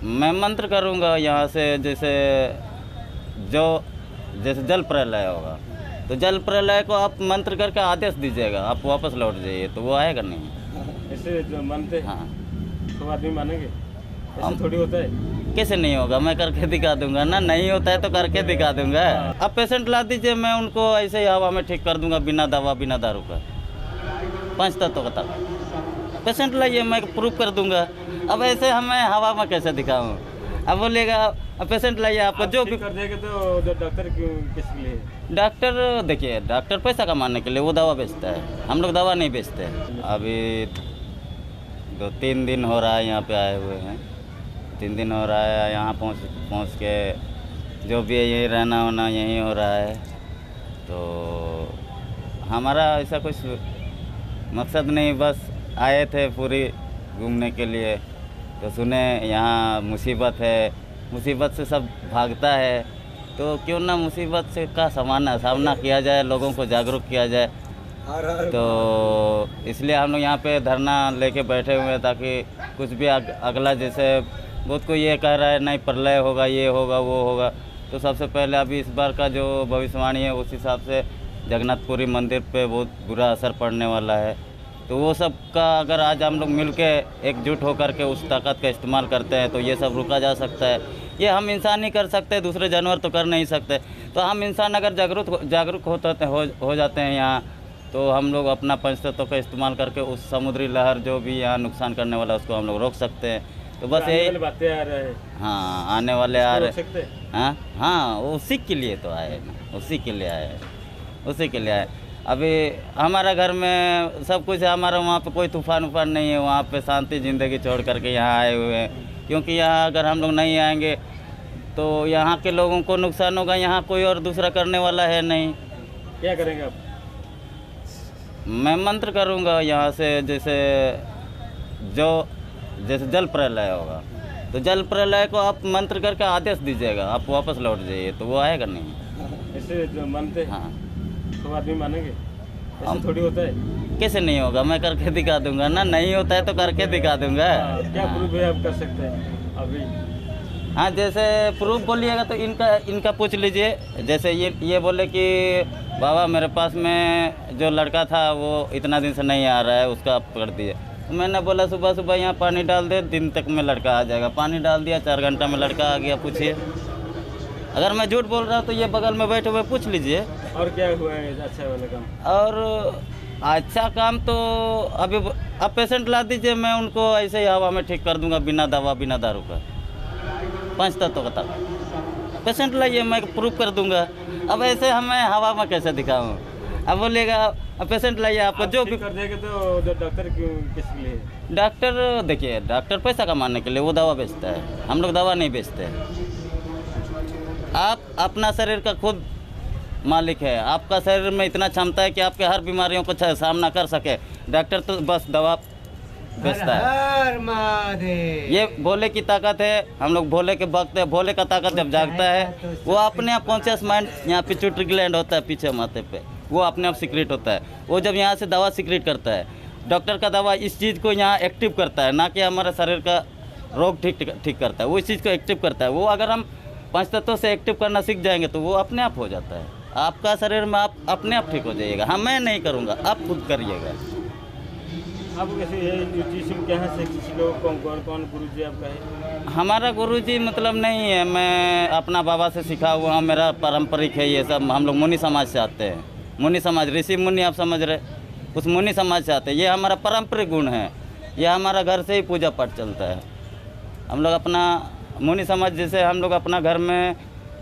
मैं मंत्र करूँगा यहाँ से, जैसे जल प्रलय होगा तो जल प्रलय को आप मंत्र करके आदेश दीजिएगा, आप वापस लौट जाइए, तो वो आएगा नहीं। ऐसे जो मानते हाँ, तो आदमी मानेंगे, ऐसे थोड़ी होता है। कैसे नहीं होगा, मैं करके दिखा दूंगा ना, नहीं होता है तो करके दिखा दूंगा। अब पेशेंट ला दीजिए, मैं उनको ऐसे ही हवा में ठीक कर दूंगा, बिना दवा बिना दारू का। 5 तत्व का पेशेंट लाइए, मैं प्रूफ कर दूंगा। अब ऐसे हमें हवा में कैसे दिखाऊं? अब बोलेगा पेशेंट लाइए, आपको जो भी कर देगा तो डॉक्टर क्यों किस लिए? डॉक्टर, देखिए डॉक्टर पैसा कमाने के लिए वो दवा बेचता है, हम लोग दवा नहीं बेचते। अभी 2-3 दिन हो रहा है यहाँ पे आए हुए हैं, 3 दिन हो रहा है यहाँ पहुँच के, जो भी है यहीं रहना होना यहीं हो रहा है। तो हमारा ऐसा कुछ मकसद नहीं, बस आए थे पूरी घूमने के लिए, तो सुने यहाँ मुसीबत है, मुसीबत से सब भागता है, तो क्यों ना मुसीबत से का सामना किया जाए, लोगों को जागरूक किया जाए। तो इसलिए हम लोग यहाँ पे धरना लेके बैठे हुए हैं, ताकि कुछ भी अगला, जैसे बहुत कोई ये कह रहा है नहीं प्रलय होगा, ये होगा वो होगा, तो सबसे पहले अभी इस बार का जो भविष्यवाणी है उस हिसाब से जगन्नाथपुरी मंदिर पे बहुत बुरा असर पड़ने वाला है। तो वो सब का अगर आज हम लोग मिल के एकजुट होकर के उस ताकत का इस्तेमाल करते हैं तो ये सब रुका जा सकता है। ये हम इंसान ही कर सकते हैं, दूसरे जानवर तो कर नहीं सकते। तो हम इंसान अगर जागरूक हो जाते हैं यहाँ, तो हम लोग अपना पंचतत्व का इस्तेमाल करके उस समुद्री लहर जो भी यहाँ नुकसान करने वाला है उसको हम लोग रोक सकते हैं। तो बस यही बातें आ रहे हैं। हाँ, आने वाले आ रहे सकते हैं। हाँ, उसी के लिए तो आए ना, उसी के लिए आए। अभी हमारा घर में सब कुछ है, हमारा वहाँ पे कोई तूफान नहीं है, वहाँ पे शांति ज़िंदगी छोड़ करके यहाँ आए हुए हैं। क्योंकि यहाँ अगर हम लोग नहीं आएंगे तो यहाँ के लोगों को नुकसान होगा, यहाँ कोई और दूसरा करने वाला है नहीं। क्या करेंगे आप? मैं मंत्र करूँगा यहाँ से, जैसे जल प्रलय होगा तो जल प्रलय को आप मंत्र करके आदेश दीजिएगा, आप वापस लौट जाइए, तो वो आएगा नहीं। ऐसे जो मानते हाँ, तो आदमी मानेंगे, ऐसे थोड़ी होता है। कैसे नहीं होगा, मैं करके दिखा दूंगा ना, नहीं होता है तो करके दिखा दूंगा। क्या प्रूफ है आप कर सकते हैं अभी? हाँ, जैसे प्रूफ बोलिएगा तो इनका पूछ लीजिए। जैसे ये बोले कि बाबा मेरे पास में जो लड़का था वो इतना दिन से नहीं आ रहा है, उसका आप कर दीजिए। तो मैंने बोला सुबह यहाँ पानी डाल दे, दिन तक में लड़का आ जाएगा। पानी डाल दिया, 4 घंटा में लड़का आ गया। पूछिए, अगर मैं झूठ बोल रहा हूँ तो ये बगल में बैठे हुए पूछ लीजिए। और क्या हुआ है अच्छा वाला काम? और अच्छा काम तो अभी आप पेशेंट ला दीजिए, मैं उनको ऐसे ही हवा में ठीक कर दूंगा, बिना दवा बिना दारू का। 5 तत्व का पेशेंट लाइए, मैं प्रूफ कर दूंगा। अब ऐसे हमें हवा में कैसे दिखाऊं? अब बोलेगा पेशेंट लाइए, आपको जो भी कर देगा तो डॉक्टर क्यों किस लिए? डॉक्टर, देखिए डॉक्टर पैसा कमाने के लिए वो दवा बेचता है, हम लोग दवा नहीं बेचते। आप अपना शरीर का खुद मालिक है, आपका शरीर में इतना क्षमता है कि आपके हर बीमारियों को सामना कर सके। डॉक्टर तो बस दवा बेचता है। ये भोले की ताकत है, हम लोग भोले के भक्त है। भोले का ताकत जब जागता है वो अपने आप कॉन्शियस माइंड, यहाँ पिट्यूटरी ग्लैंड होता है पीछे माथे पे, वो अपने आप सीक्रेट होता है। वो जब यहाँ से दवा सीक्रेट करता है, डॉक्टर का दवा इस चीज़ को यहाँ एक्टिव करता है, ना कि हमारा शरीर का रोग ठीक करता है, वो इस चीज़ को एक्टिव करता है। वो अगर हम 5 तत्वों से एक्टिव करना सीख जाएंगे तो वो अपने आप हो जाता है। आपका शरीर में आप अपने आप ठीक हो जाइएगा। हाँ, मैं नहीं करूँगा, आप खुद करिएगा। आप कैसे न्यूट्रिशन क्या है, किसी लोग कौन गुरुजी आपका है? हमारा गुरुजी मतलब नहीं है, मैं अपना बाबा से सीखा हुआ हूँ, मेरा पारंपरिक है ये सब। हम लोग मुनि समाज से आते हैं, मुनि समाज, ऋषि मुनि आप समझ रहे, उस मुनि समाज से आते हैं। ये हमारा पारंपरिक गुण है, ये हमारा घर से ही पूजा पाठ चलता है। हम लोग अपना मुनि समाज, जैसे हम लोग अपना घर में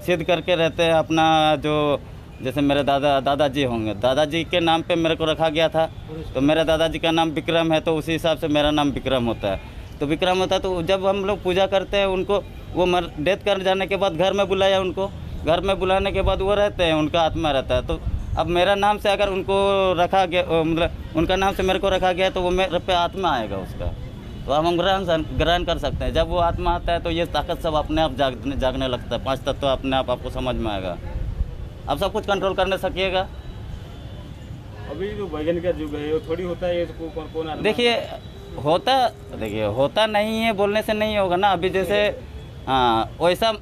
सिद्ध करके रहते हैं। अपना जो जैसे मेरे दादाजी होंगे, दादाजी के नाम पे मेरे को रखा गया था, तो मेरे दादाजी का नाम विक्रम है, तो उसी हिसाब से मेरा नाम विक्रम होता है। तो विक्रम होता है, तो जब हम लोग पूजा करते हैं उनको, वो डेथ कर जाने के बाद घर में बुलाया उनको, घर में बुलाने के बाद वो रहते हैं, उनका आत्मा रहता है। तो अब मेरा नाम से अगर उनको रखा गया, मतलब उनका नाम से मेरे को रखा गया, तो वो मेरे पे आत्मा आएगा उसका, तो हम ग्रहण कर सकते हैं। जब वो आत्मा आता है तो ये ताकत सब अपने आप जागने लगता है। 5 तत्व अपने आप आपको समझ में आएगा, आप सब कुछ कंट्रोल करने सकिएगा। अभी जो वैज्ञानिक का युग है वो थोड़ी होता है, इसको कौन देखिए होता, देखिए होता नहीं है बोलने से नहीं होगा ना। अभी जैसे हाँ वैसा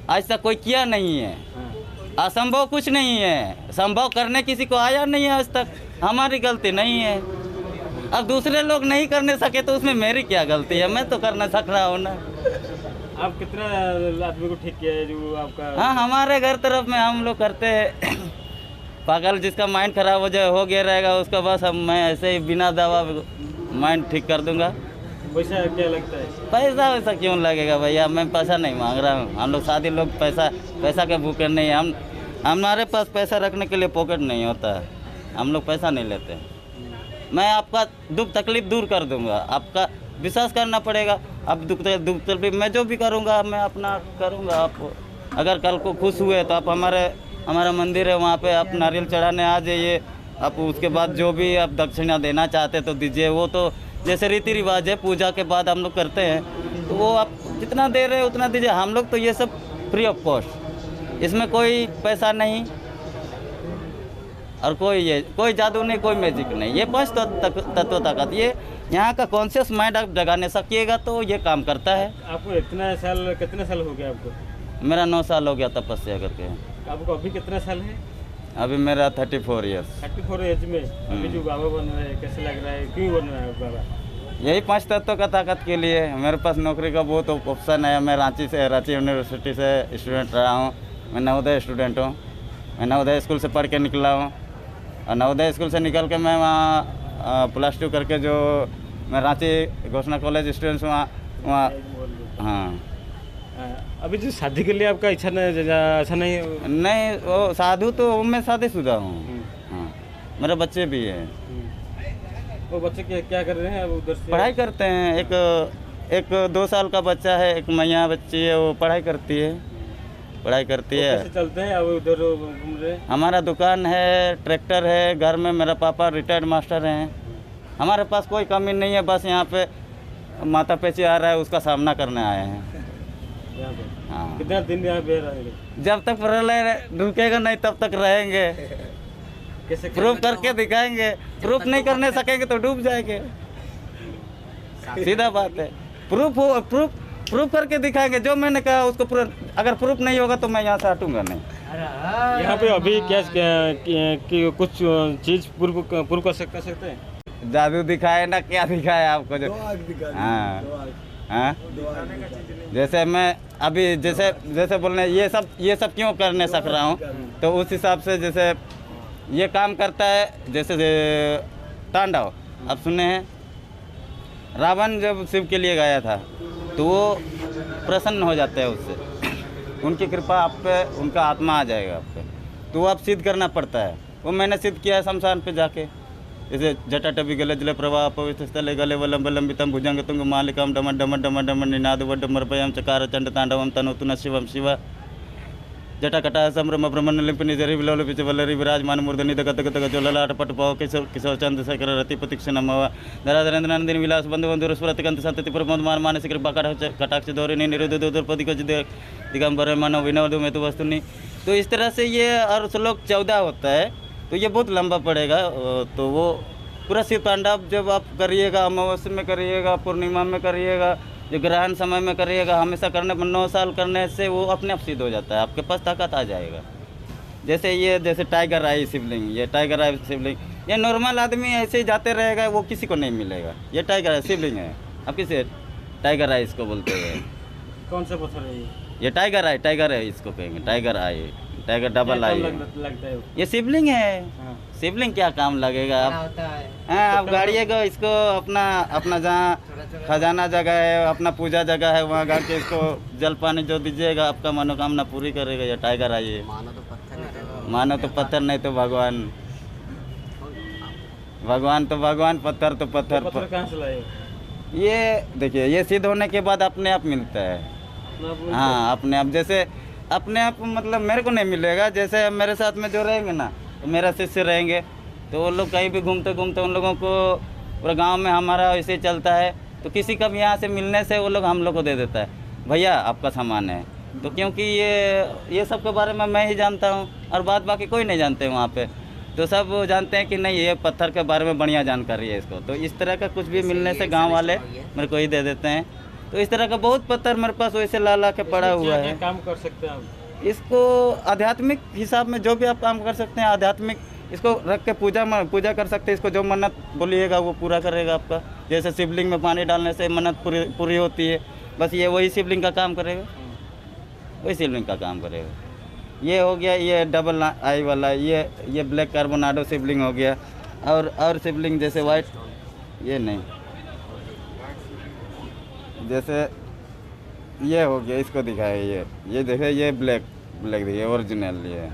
आज तक कोई किया नहीं है। हाँ। असंभव कुछ नहीं है, संभव करने किसी को आया नहीं है आज तक, हमारी गलती नहीं है। अब दूसरे लोग नहीं करने सके तो उसमें मेरी क्या गलती है, मैं तो करना सक रहा हूँ ना। आप कितना आदमी को ठीक किया है जो आपका? हाँ हमारे घर तरफ में हम लोग करते हैं पागल जिसका माइंड खराब हो जाए हो गया रहेगा उसका, बस अब मैं ऐसे ही बिना दवा माइंड ठीक कर दूंगा। पैसा क्या लगता है? पैसा वैसा क्यों लगेगा भैया, मैं पैसा नहीं मांग रहा हूँ। हम लोग शादी लोग पैसा के भूखे नहीं हैं। हमारे पास पैसा रखने के लिए पॉकेट नहीं होता है, हम लोग पैसा नहीं लेते। मैं आपका दुख तकलीफ दूर कर दूंगा, आपका विश्वास करना पड़ेगा। अब दुख तकलीफ मैं जो भी करूंगा मैं अपना करूंगा। आप अगर कल को खुश हुए तो आप हमारा मंदिर है वहाँ पे आप नारियल चढ़ाने आ जाइए। आप उसके बाद जो भी आप दक्षिणा देना चाहते तो दीजिए, वो तो जैसे रीति रिवाज है पूजा के बाद हम लोग करते हैं, तो वो आप जितना दे रहे हैं उतना दीजिए। हम लोग तो ये सब फ्री ऑफ कॉस्ट, इसमें कोई पैसा नहीं और कोई जादू नहीं, कोई मैजिक नहीं। ये पांच तत्व ताकत, ये यहाँ का कॉन्शियस माइंड आप जगाने सकिएगा तो ये काम करता है। आपको कितने साल हो गया आपको? मेरा 9 साल हो गया तपस्या करके। आपको अभी कितना साल है? अभी मेरा 34 ईयर्स। 34 एज में अभी जो बाबा बन रहे हैं कैसे लग रहा है, क्यों बन रहा है बाबा? यही 5 तत्वों का ताकत के लिए। मेरे पास नौकरी का बहुत ऑप्शन है। मैं रांची यूनिवर्सिटी से स्टूडेंट रहा हूँ। मैं नवोदय स्टूडेंट हूँ। मैं नवोदय स्कूल से पढ़ के निकला हूँ और नवोदय स्कूल से निकल के मैं वहाँ +2 करके जो मैं रांची घोषणा कॉलेज स्टूडेंट्स वहाँ हाँ। अभी जो शादी के लिए आपका इच्छा नहीं है? नहीं, वो साधु तो मैं शादीशुदा हूँ। हाँ मेरे बच्चे भी हैं। वो बच्चे क्या कर रहे हैं अब उधर से? पढ़ाई करते हैं। एक 2 साल का बच्चा है, एक मैया बच्ची है, वो पढ़ाई करती है। कैसे चलते हैं अब उधर घूम रहे? हमारा दुकान है, ट्रैक्टर है, घर में मेरा पापा रिटायर्ड मास्टर हैं। हमारे पास कोई कमी नहीं है, बस यहाँ पे माता पेची आ रहा है उसका सामना करने आए हैं। हाँ। कितना दिन यहाँ पे रहेंगे? जब तक प्रलय रुकेगा नहीं तब तक रहेंगे। कैसे प्रूफ करके दिखाएंगे, प्रूफ नहीं करने सकेंगे तो डूब जाएंगे, सीधा बात है। प्रूफ करके दिखाएंगे। जो मैंने कहा उसको अगर प्रूफ नहीं होगा तो मैं यहाँ से हटूंगा नहीं। यहाँ पे अभी क्या कुछ चीज प्रूफ कर सकते हैं? जादू दिखाए ना क्या दिखाए आपको जो? हाँ हाँ जैसे मैं अभी जैसे बोलने ये सब क्यों करने सक रहा हूँ, तो उस हिसाब से जैसे ये काम करता है। जैसे तांडव आप सुने हैं, रावण जब शिव के लिए गाया था तो वो प्रसन्न हो जाते हैं उससे, उनकी कृपा आप पे, उनका आत्मा आ जाएगा आप पे, तो वो आप सिद्ध करना पड़ता है। वो मैंने सिद्ध किया है शमशान पे जाके। जैसे जटाटवी गले जले प्रवाह पवित्र स्थले गले वलंब लंबितम भुजंग तुंग मालिकम डम डम डम डम निनाद वडमरपयम चकार चंड तांडवम तनोतुन शिवम शिव जटाकटा संभ्रम भ्रमण लिपिनि जरि विलोल पिच वल्लरी विराजमान मूर्धनि दगत गत जोललाट पट पाव किशोर चंद शेखर रति प्रतीक्षण नमः धराधरेंद्र नंदिनी विलास बंधु बंधु स्फुरति कंत संतति प्रमोद मान मानसिक कृपा कटाक्ष धोरिणी निरुद्ध द्रौपदी को दिगंबर मानव विनोद में तो वस्तुनि। तो इस तरह से ये और श्लोक 14 होता है, तो ये बहुत लंबा पड़ेगा। तो वो पूरा शिव तांडव जब आप करिएगा, अमावस्या में करिएगा, पूर्णिमा में करिएगा, जो ग्रहण समय में करिएगा, हमेशा करने पर 9 साल करने से वो अपने आप सिद्ध हो जाता है, आपके पास ताकत आ जाएगा। जैसे टाइगर आई शिवलिंग, ये टाइगर आई शिवलिंग, ये नॉर्मल आदमी ऐसे ही जाते रहेगा, वो किसी को नहीं मिलेगा। ये टाइगर आई शिवलिंग है, आप किसे टाइगर आई इसको बोलते हैं। कौन सा पत्थर है ये टाइगर है, इसको कहेंगे टाइगर आई, टाइगर डबल आई लगता है। ये शिवलिंग है। हाँ। शिवलिंग क्या काम लगेगा आप? हाँ आप गाड़िएगा इसको, अपना जहाँ खजाना जगह है, अपना पूजा जगह है, वहाँ गाड़ के इसको जल पानी जो दीजिएगा आपका मनोकामना पूरी करेगा। ये टाइगर आइए, मानो तो पत्थर नहीं तो भगवान, तो भगवान, पत्थर तो पत्थर। कहाँ से लाए? ये देखिए, ये सिद्ध होने के बाद अपने आप मिलता है। हाँ अपने आप, जैसे अपने आप मतलब मेरे को नहीं मिलेगा। जैसे मेरे साथ में जो रहेंगे ना, तो मेरा शिष्य रहेंगे, तो वो लोग कहीं भी घूमते घूमते उन लोगों को पूरा गांव में हमारा ऐसे चलता है, तो किसी का भी यहाँ से मिलने से वो लोग हम लोग को दे देता है, भैया आपका सामान है। तो क्योंकि ये सब के बारे में मैं ही जानता हूँ और बाकी कोई नहीं जानते वहाँ पे। तो सब वो जानते हैं कि नहीं ये पत्थर के बारे में बढ़िया जानकारी है इसको। तो इस तरह का कुछ भी मिलने से गांव वाले मेरे को ही दे देते हैं। तो इस तरह का बहुत पत्थर मेरे पास वैसे ला ला के पड़ा हुआ क्या है। काम कर सकते हैं आप? इसको आध्यात्मिक हिसाब में जो भी आप काम कर सकते हैं, आध्यात्मिक इसको रख के पूजा कर सकते हैं। इसको जो मन्नत बोलिएगा वो पूरा करेगा आपका। जैसे शिवलिंग में पानी डालने से मन्नत पूरी होती है, बस ये वही शिवलिंग का काम करेगा, वही शिवलिंग का काम करेगा। ये हो गया, ये डबल आई वाला, ये ब्लैक कार्बोनाडो शिवलिंग हो गया। और शिवलिंग जैसे वाइट, ये नहीं, जैसे ये हो गया, इसको दिखाया ये देखिए, ये ब्लैक देखिए ओरिजिनल ये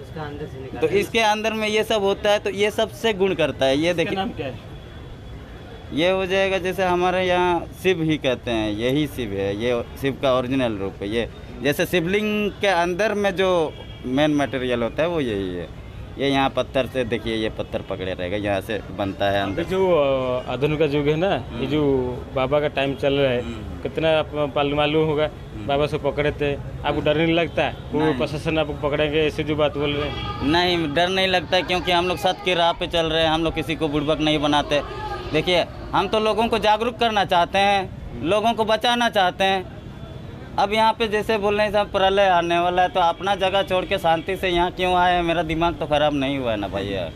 इसका अंदर से निकाल। तो इसके अंदर में ये सब होता है। तो ये सबसे गुण करता है। ये इसका देखिए, नाम क्या है? ये हो जाएगा जैसे हमारे यहाँ शिव ही कहते हैं, यही शिव है, ये शिव का ओरिजिनल रूप है। ये जैसे शिवलिंग के अंदर में जो मेन मटेरियल होता है वो यही है। ये यहाँ पत्थर से देखिए, ये पत्थर पकड़े रहेगा, यहाँ से बनता है अभी अंदर। जो आधुनिक का युग है ना, ये जो बाबा का टाइम चल रहा है, कितना मालूम होगा बाबा से पकड़े थे, आपको डर नहीं लगता है वो प्रशासन आपको पकड़ेंगे ऐसे जो बात बोल रहे हैं? नहीं, डर नहीं लगता है, क्योंकि हम लोग सत्य की राह पे चल रहे हैं। हम लोग किसी को बुड़बक नहीं बनाते। देखिए, हम तो लोगों को जागरूक करना चाहते हैं, लोगों को बचाना चाहते हैं। अब यहाँ पे जैसे बोल रहे हैं सब प्रलय आने वाला है, तो अपना जगह छोड़ के शांति से यहाँ क्यों आए? मेरा दिमाग तो ख़राब नहीं हुआ है ना भैया।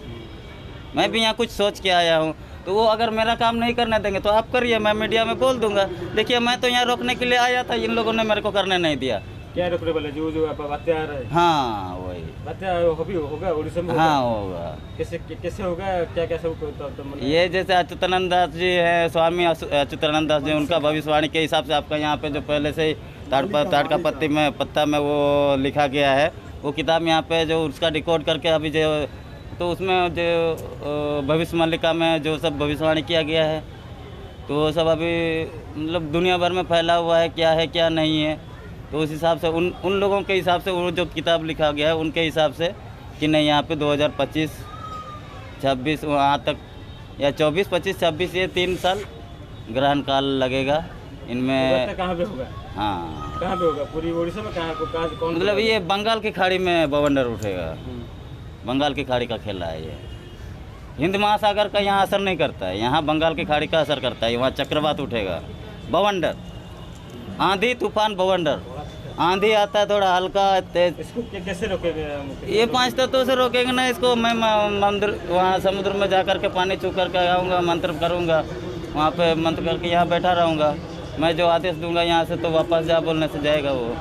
मैं भी यहाँ कुछ सोच के आया हूँ। तो वो अगर मेरा काम नहीं करने देंगे तो आप करिए, मैं मीडिया में बोल दूंगा। देखिए, मैं तो यहाँ रोकने के लिए आया था, इन लोगों ने मेरे को करने नहीं दिया। क्या रोकने वाले? जो बातें आ रहा है, हाँ वही, बातें होगा उड़ीसा में? हाँ होगा। कैसे होगा? क्या सब मतलब ये जैसे अच्युतानंद दास जी है, स्वामी अच्युतानंद दास जी, उनका भविष्यवाणी के हिसाब से आपका यहाँ पे जो पहले से ही ताड़का पत्ता में वो लिखा गया है, वो किताब यहाँ पे जो उसका डिकोड करके अभी जो, तो उसमें जो भविष्य मल्लिका में जो सब भविष्यवाणी किया गया है, तो वो सब अभी मतलब दुनिया भर में फैला हुआ है, क्या है क्या नहीं है। तो उस हिसाब से उन लोगों के हिसाब से वो जो किताब लिखा गया है उनके हिसाब से कि नहीं, यहाँ पे 2025, 26 वहाँ तक, या 24, 25, 26 ये 3 साल ग्रहण काल लगेगा इनमें। कहाँ पे होगा? हाँ, कहाँ पे होगा? पूरी उड़ीसा में? कहाँ कौन? मतलब ये बंगाल की खाड़ी में बवंडर उठेगा। बंगाल की खाड़ी का खेला है ये। हिंद महासागर का यहाँ असर नहीं करता है, यहाँ बंगाल की खाड़ी का असर करता है। वहाँ चक्रवात उठेगा, बवंडर, आंधी तूफान बवंडर। आंधी आता है थोड़ा हल्का तेज। इसको कैसे रोकेंगे? ये 5 तत्वों से रोकेंगे ना इसको। मैं मंदिर वहाँ समुद्र में जा कर के पानी छू करके आऊँगा, मंत्र करूँगा, वहाँ पे मंत्र करके यहाँ बैठा रहूँगा। मैं जो आदेश दूंगा यहाँ से, तो वापस जा बोलने से जाएगा वो।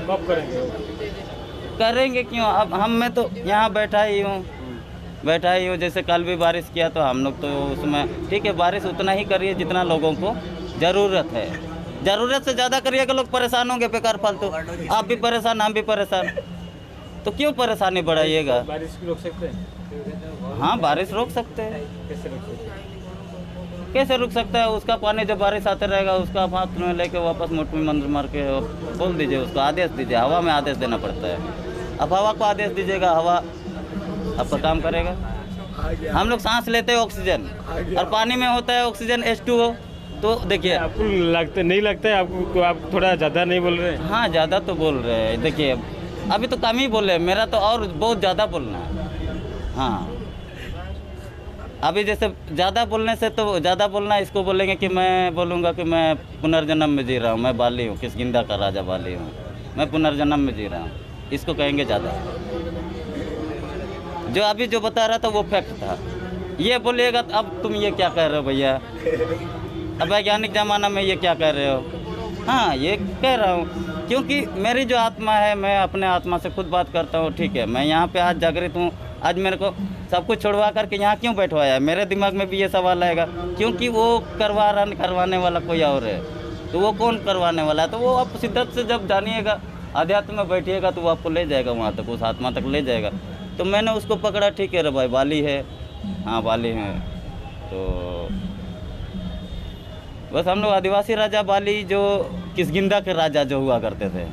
कब करेंगे क्यों? अब मैं तो यहाँ बैठा ही हूँ। जैसे कल भी बारिश किया तो हम लोग तो उसमें ठीक है, बारिश उतना ही करिए जितना लोगों को ज़रूरत है। ज़रूरत से ज़्यादा करिएगा, लोग परेशान होंगे बेकार फालतू। आप भी परेशान, हम भी परेशान, तो क्यों परेशानी बढ़ाइएगा? बारिश रोक सकते हैं? हाँ, बारिश रोक सकते हैं। कैसे रोक सकते हैं? कैसे रुक सकता है? उसका पानी जब बारिश आते रहेगा, उसका आप हाथ में लेके वापस मोट में मंत्र मार के बोल दीजिए, उसको आदेश दीजिए। हवा में आदेश देना पड़ता है। अब हवा को आदेश दीजिएगा, हवा आपका काम करेगा। हम लोग सांस लेते हैं ऑक्सीजन, और पानी में होता है ऑक्सीजन H2O। तो देखिए, आपको नहीं लगता है आपको? आप थोड़ा ज़्यादा नहीं बोल रहे हैं? हाँ, ज़्यादा तो बोल रहे हैं। देखिए, अभी तो कम ही बोले हैं, मेरा तो और बहुत ज़्यादा बोलना है। हाँ, अभी जैसे ज़्यादा बोलने से तो ज़्यादा बोलना, इसको बोलेंगे कि मैं बोलूँगा कि मैं पुनर्जन्म में जी रहा हूँ, मैं बाली हूँ, किष्किंधा का राजा बाली हूँ, मैं पुनर्जन्म में जी रहा हूँ, इसको कहेंगे ज़्यादा। जो अभी जो बता रहा था वो फैक्ट था। ये बोलिएगा तो अब तुम ये क्या कह रहे हो भैया, अब वैज्ञानिक ज़माना में ये क्या कह रहे हो? हाँ, ये कह रहा हूँ क्योंकि मेरी जो आत्मा है, मैं अपने आत्मा से खुद बात करता हूँ। ठीक है, मैं यहाँ पे आज जागृत हूँ। आज मेरे को सब कुछ छोड़वा करके यहाँ क्यों बैठवाया है? मेरे दिमाग में भी ये सवाल आएगा, क्योंकि वो करवाने वाला कोई और है। तो वो कौन करवाने वाला है? तो वो आप शिद्दत से जब जानिएगा, अध्यात्म में बैठिएगा, तो वो आपको ले जाएगा वहाँ तक, उस आत्मा तक ले जाएगा। तो मैंने उसको पकड़ा, ठीक है रे भाई, बाली है, हाँ बाली है। तो बस हम लोग आदिवासी राजा बाली, जो किष्किंधा के राजा जो हुआ करते थे,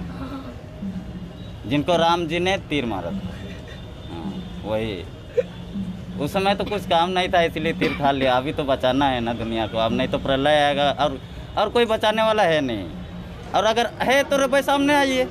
जिनको राम जी ने तीर मारा था, हाँ वही। उस समय तो कुछ काम नहीं था, इसलिए तीर खा लिया। अभी तो बचाना है ना दुनिया को, अब नहीं तो प्रलय आएगा और कोई बचाने वाला है नहीं। और अगर है तो रे भाई सामने आइए।